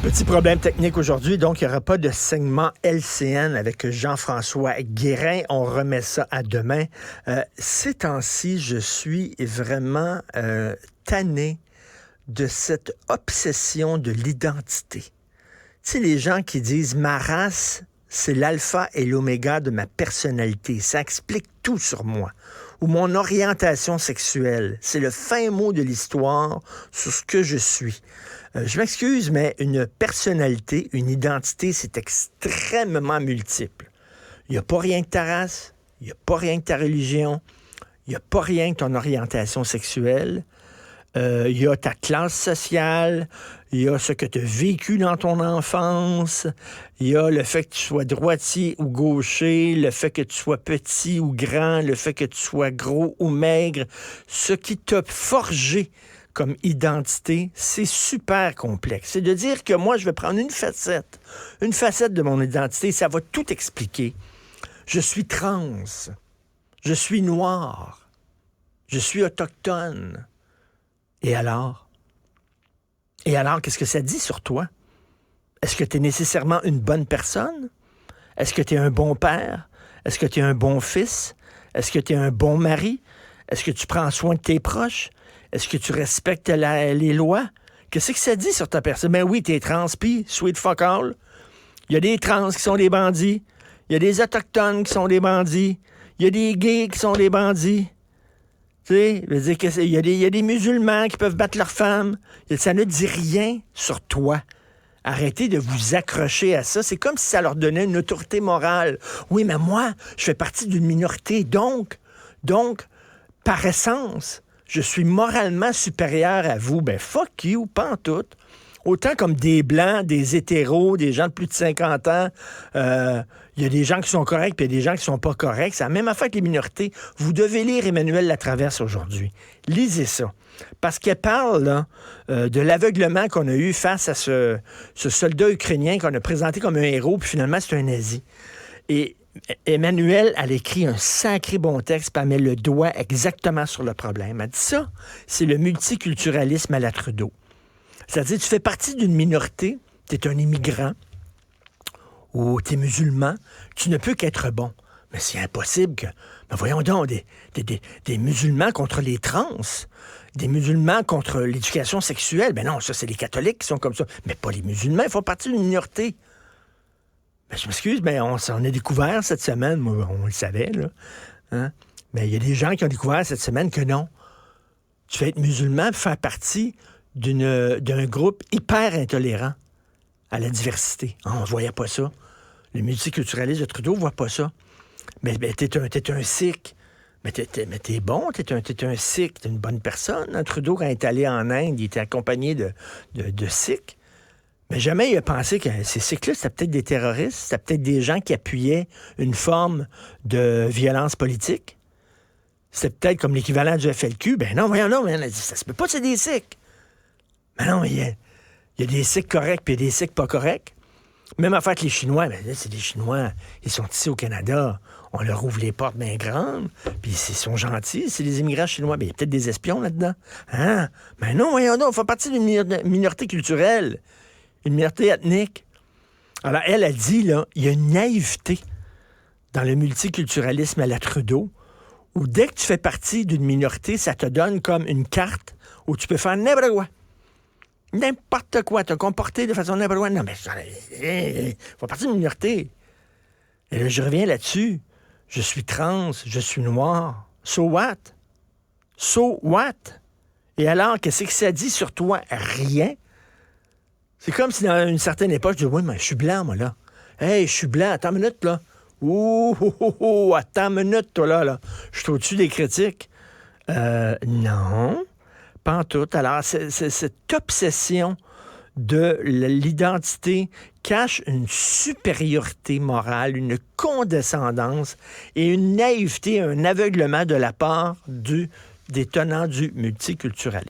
Petit problème technique aujourd'hui, donc il n'y aura pas de segment LCN avec Jean-François Guérin. On remet ça à demain. Ces temps-ci, je suis vraiment tanné de cette obsession de l'identité. Tu sais, les gens qui disent « ma race, c'est l'alpha et l'oméga de ma personnalité. Ça explique tout sur moi. » Ou « mon orientation sexuelle, c'est le fin mot de l'histoire sur ce que je suis. » Je m'excuse, mais une personnalité, une identité, c'est extrêmement multiple. Il n'y a pas rien que ta race, il n'y a pas rien que ta religion, il n'y a pas rien que ton orientation sexuelle. Il y a ta classe sociale, il y a ce que tu as vécu dans ton enfance, il y a le fait que tu sois droitier ou gaucher, le fait que tu sois petit ou grand, le fait que tu sois gros ou maigre. Ce qui t'a forgé comme identité, c'est super complexe. C'est de dire que moi, je vais prendre une facette de mon identité, ça va tout expliquer. Je suis trans, je suis noir, je suis autochtone. Et alors? Et alors, qu'est-ce que ça dit sur toi? Est-ce que tu es nécessairement une bonne personne? Est-ce que tu es un bon père? Est-ce que tu es un bon fils? Est-ce que tu es un bon mari? Est-ce que tu prends soin de tes proches? Est-ce que tu respectes les lois? Qu'est-ce que ça dit sur ta personne? Ben oui, t'es trans, pis sweet fuck all. Il y a des trans qui sont des bandits. Il y a des autochtones qui sont des bandits. Il y a des gays qui sont des bandits. Tu sais, il y a des musulmans qui peuvent battre leurs femmes. Ça ne dit rien sur toi. Arrêtez de vous accrocher à ça. C'est comme si ça leur donnait une autorité morale. Oui, mais moi, je fais partie d'une minorité. Donc, par essence, je suis moralement supérieur à vous. Ben, fuck you, pantoute. Autant comme des Blancs, des hétéros, des gens de plus de 50 ans, il y a des gens qui sont corrects puis il y a des gens qui sont pas corrects. C'est la même affaire que les minorités. Vous devez lire Emmanuelle Latraverse aujourd'hui. Lisez ça. Parce qu'elle parle là, de l'aveuglement qu'on a eu face à ce soldat ukrainien qu'on a présenté comme un héros, puis finalement, c'est un nazi. Et Emmanuelle, elle écrit un sacré bon texte, puis elle met le doigt exactement sur le problème. Elle dit ça, c'est le multiculturalisme à la Trudeau. C'est-à-dire, tu fais partie d'une minorité, tu es un immigrant, ou tu es musulman, tu ne peux qu'être bon. Mais c'est impossible que... Ben voyons donc, des musulmans contre les trans, des musulmans contre l'éducation sexuelle. Ben non, ça, c'est les catholiques qui sont comme ça. Mais pas les musulmans, ils font partie d'une minorité. Ben, je m'excuse, mais on a découvert cette semaine, moi, on le savait, là. Hein? Mais il y a des gens qui ont découvert cette semaine que non. Tu vas être musulman, faire partie d'un groupe hyper intolérant à la diversité. On ne voyait pas ça. Le multiculturalisme de Trudeau ne voit pas ça. Mais t'es un Sikh. Mais t'es bon, t'es un Sikh, t'es une bonne personne. Hein? Trudeau, quand il est allé en Inde, il était accompagné de Sikhs. Mais jamais il a pensé que ces Sikhs-là, c'était peut-être des terroristes, c'était peut-être des gens qui appuyaient une forme de violence politique. C'était peut-être comme l'équivalent du FLQ. Ben non, voyons, non, ça se peut pas, c'est des Sikhs. Mais non, il y a des Sikhs corrects puis il y a des Sikhs pas corrects. Même affaire que les Chinois, ben là, c'est des Chinois, ils sont ici au Canada, on leur ouvre les portes bien grandes, puis ils sont gentils, c'est des immigrants chinois, ben il y a peut-être des espions là-dedans. Hein? Mais non, voyons donc, on fait partie d'une minorité culturelle, une minorité ethnique. Alors, elle dit, là, il y a une naïveté dans le multiculturalisme à la Trudeau, où dès que tu fais partie d'une minorité, ça te donne comme une carte où tu peux faire n'importe quoi. N'importe quoi, te comporter de façon n'importe quoi. Non, mais faut partir d'une minorité. Et là, je reviens là-dessus. Je suis trans, je suis noir. So what? So what? Et alors, qu'est-ce que ça dit sur toi? Rien. C'est comme si dans une certaine époque, je dis, oui, mais je suis blanc, moi, là. Hey, je suis blanc, attends une minute, là. Ouh, attends une minute, toi, là. Je suis au-dessus des critiques. Non. Pas en tout. Alors, cette obsession de l'identité cache une supériorité morale, une condescendance et une naïveté, un aveuglement de la part des tenants du multiculturalisme.